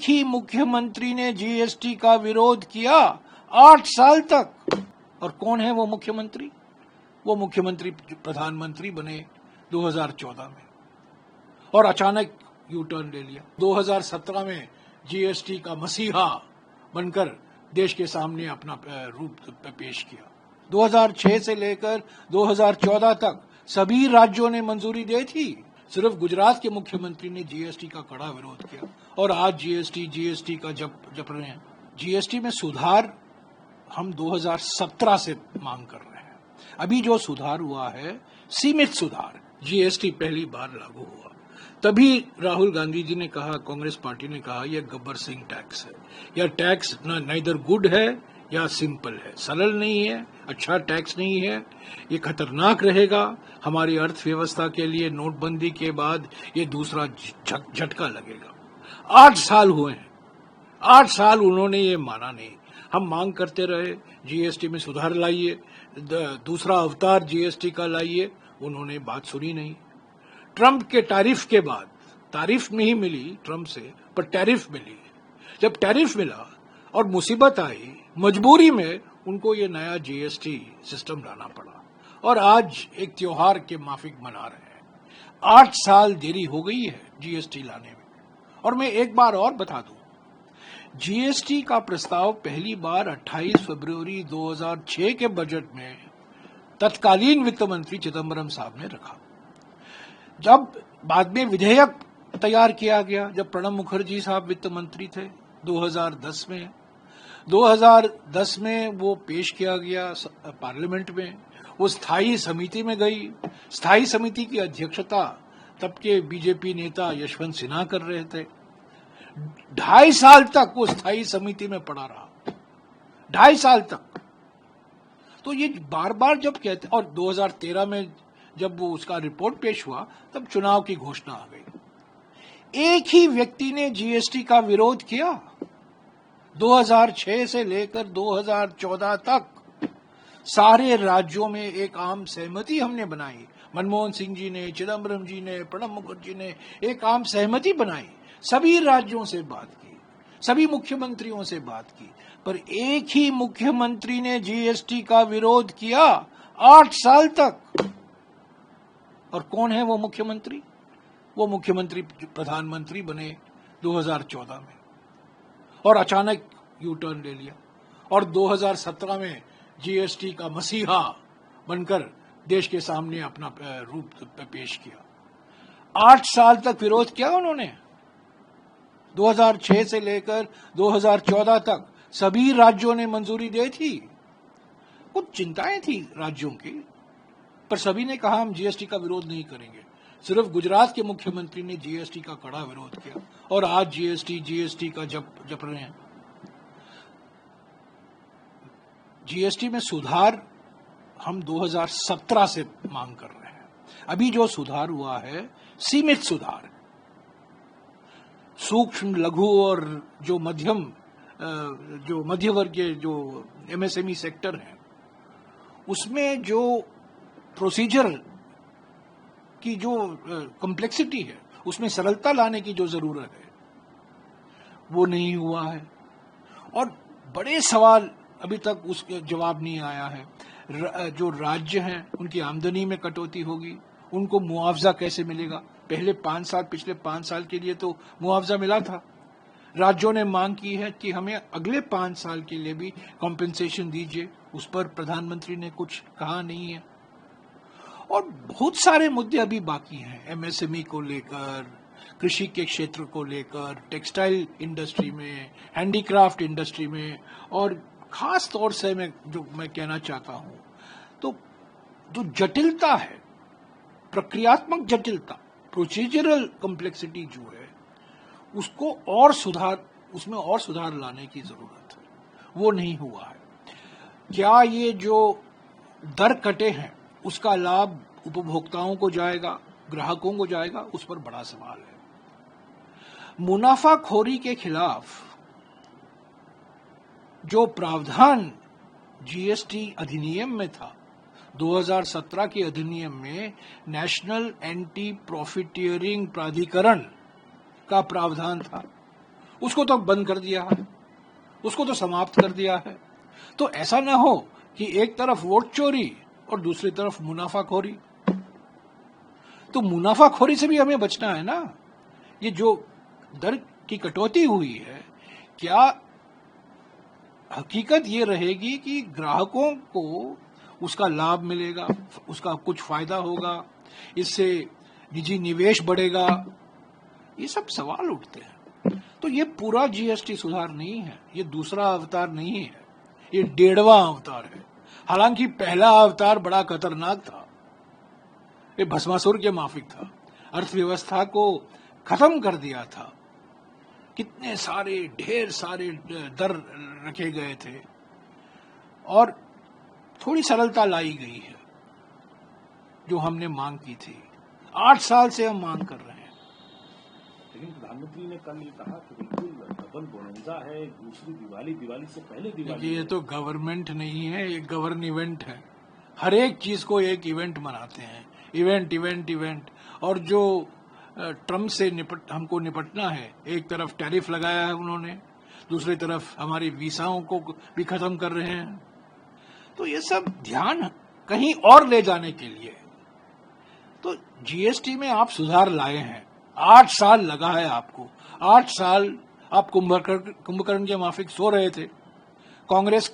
एक ही मुख्यमंत्री ने जीएसटी का विरोध किया 8 साल तक। और कौन है वो मुख्यमंत्री? वो मुख्यमंत्री प्रधानमंत्री बने 2014 में और अचानक यू टर्न ले लिया। 2017 में जीएसटी का मसीहा बनकर देश के सामने अपना रूप पेश किया। 2006 से लेकर 2014 तक सभी राज्यों ने मंजूरी दी थी, सिर्फ गुजरात के मुख्यमंत्री ने जीएसटी का कड़ा विरोध किया और आज जीएसटी का जप रहे हैं। जीएसटी में सुधार हम 2017 से मांग कर रहे हैं। अभी जो सुधार हुआ है सीमित सुधार। जीएसटी पहली बार लागू हुआ तभी राहुल गांधी जी ने कहा, कांग्रेस पार्टी ने कहा यह गब्बर सिंह टैक्स है। यह टैक्स नाइदर गुड है या सिंपल है, सरल नहीं है, अच्छा टैक्स नहीं है, ये खतरनाक रहेगा हमारी अर्थव्यवस्था के लिए। नोटबंदी के बाद ये दूसरा झटका लगेगा। 8 साल हुए हैं, 8 साल उन्होंने ये माना नहीं। हम मांग करते रहे जीएसटी में सुधार लाइए, दूसरा अवतार जीएसटी का लाइए, उन्होंने बात सुनी नहीं। ट्रंप के टैरिफ के बाद, तारीफ नहीं मिली ट्रंप से पर टैरिफ मिली। जब टैरिफ मिला और मुसीबत आई, मजबूरी में उनको ये नया जीएसटी सिस्टम लाना पड़ा और आज एक त्योहार के माफिक मना रहे हैं। 8 साल देरी हो गई है जीएसटी लाने में। और मैं एक बार और बता दूं, जीएसटी का प्रस्ताव पहली बार 28 फरवरी 2006 के बजट में तत्कालीन वित्त मंत्री चिदम्बरम साहब ने रखा। जब बाद में विधेयक तैयार किया गया, जब प्रणब मुखर्जी साहब वित्त मंत्री थे 2010 में वो पेश किया गया पार्लियामेंट में, वो स्थायी समिति में गई। स्थायी समिति की अध्यक्षता तब के बीजेपी नेता यशवंत सिन्हा कर रहे थे। 2.5 साल तक वो स्थायी समिति में पड़ा रहा, 2.5 साल तक। तो ये बार बार जब कहते, और 2013 में जब वो उसका रिपोर्ट पेश हुआ तब चुनाव की घोषणा आ गई। एक ही व्यक्ति ने जीएसटी का विरोध किया 2006 से लेकर 2014 तक। सारे राज्यों में एक आम सहमति हमने बनाई। मनमोहन सिंह जी ने, चिदम्बरम जी ने, प्रणब मुखर्जी ने एक आम सहमति बनाई। सभी राज्यों से बात की, सभी मुख्यमंत्रियों से बात की, पर एक ही मुख्यमंत्री ने जीएसटी का विरोध किया 8 साल तक। और कौन है वो मुख्यमंत्री? वो मुख्यमंत्री प्रधानमंत्री बने 2014 में और अचानक यू टर्न ले लिया और 2017 में जीएसटी का मसीहा बनकर देश के सामने अपना रूप पेश किया। 8 साल तक विरोध किया उन्होंने। 2006 से लेकर 2014 तक सभी राज्यों ने मंजूरी दी थी। कुछ चिंताएं थी राज्यों की, पर सभी ने कहा हम जीएसटी का विरोध नहीं करेंगे। सिर्फ गुजरात के मुख्यमंत्री ने जीएसटी का कड़ा विरोध किया और आज जीएसटी का जप रहे हैं। जीएसटी में सुधार हम 2017 से मांग कर रहे हैं। अभी जो सुधार हुआ है सीमित सुधार। सूक्ष्म, लघु और जो मध्य वर्गीय जो एमएसएमई सेक्टर है, उसमें जो प्रोसीजर की जो कॉम्प्लेक्सिटी है, उसमें सरलता लाने की जो जरूरत है वो नहीं हुआ है। और बड़े सवाल अभी तक उसके जवाब नहीं आया है। जो राज्य हैं उनकी आमदनी में कटौती होगी, उनको मुआवजा कैसे मिलेगा? पिछले 5 साल के लिए तो मुआवजा मिला था। राज्यों ने मांग की है कि हमें अगले 5 साल के लिए भी कॉम्पेंसेशन दीजिए, उस पर प्रधानमंत्री ने कुछ कहा नहीं है। और बहुत सारे मुद्दे अभी बाकी हैं, एमएसएमई को लेकर, कृषि के क्षेत्र को लेकर, टेक्सटाइल इंडस्ट्री में, हैंडीक्राफ्ट इंडस्ट्री में, और खास तौर से मैं कहना चाहता हूं तो जो जटिलता है, प्रक्रियात्मक जटिलता, प्रोसीजरल कॉम्प्लेक्सिटी जो है, उसको उसमें और सुधार लाने की जरूरत है। वो नहीं हुआ है। क्या ये जो दर कटे हैं उसका लाभ उपभोक्ताओं को जाएगा, ग्राहकों को जाएगा? उस पर बड़ा सवाल है। मुनाफाखोरी के खिलाफ जो प्रावधान जीएसटी अधिनियम में था, 2017 के अधिनियम में नेशनल एंटी प्रॉफिटियरिंग प्राधिकरण का प्रावधान था, उसको तो बंद कर दिया है, उसको तो समाप्त कर दिया है। तो ऐसा ना हो कि एक तरफ वोट चोरी और दूसरी तरफ मुनाफाखोरी। तो मुनाफाखोरी से भी हमें बचना है ना। ये जो दर की कटौती हुई है, क्या हकीकत ये रहेगी कि ग्राहकों को उसका लाभ मिलेगा, उसका कुछ फायदा होगा, इससे निजी निवेश बढ़ेगा? ये सब सवाल उठते हैं। तो ये पूरा जीएसटी सुधार नहीं है, ये दूसरा अवतार नहीं है, ये 1.5वां अवतार है। हालांकि पहला अवतार बड़ा खतरनाक था, ये भस्मासुर के माफिक था, अर्थव्यवस्था को खत्म कर दिया था। कितने सारे ढेर सारे दर रखे गए थे और थोड़ी सरलता लाई गई है जो हमने मांग की थी। 8 साल से हम मांग कर रहे हैं। लेकिन प्रधानमंत्री ने कल ये कहा कि बिल्कुल डबल बोनंजा है, दूसरी दिवाली से पहले दिवाली। ये तो गवर्नमेंट नहीं है, ये गवर्न इवेंट है। हर एक चीज को एक इवेंट मनाते हैं, इवेंट इवेंट इवेंट। और जो ट्रम्प से हमको निपटना है, एक तरफ टैरिफ लगाया है उन्होंने, दूसरी तरफ हमारी वीसाओं को भी खत्म कर रहे हैं। तो ये सब ध्यान कहीं और ले जाने के लिए। तो जीएसटी में आप सुधार लाए हैं, 8 साल लगा है आपको। 8 साल आप कुंभकर्ण के माफिक सो रहे थे। कांग्रेस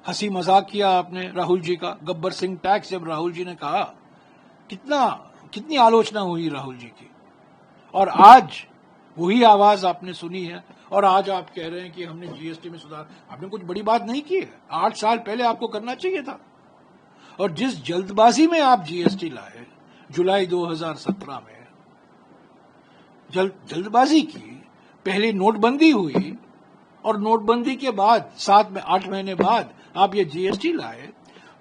हंसी मजाक किया आपने राहुल जी का, गब्बर सिंह टैक्स जब राहुल जी ने कहा, कितनी आलोचना हुई राहुल जी की। और आज वही आवाज आपने सुनी है और आज आप कह रहे हैं कि हमने जीएसटी में सुधार। आपने कुछ बड़ी बात नहीं की है, 8 साल पहले आपको करना चाहिए था। और जिस जल्दबाजी में आप जीएसटी लाए जुलाई 2017 में, जल्दबाजी की, पहले नोटबंदी हुई और नोटबंदी के बाद 8 महीने बाद आप ये जीएसटी लाए।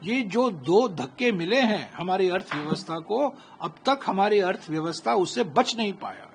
ये जो 2 धक्के मिले हैं हमारी अर्थव्यवस्था को, अब तक हमारी अर्थव्यवस्था उससे बच नहीं पाया।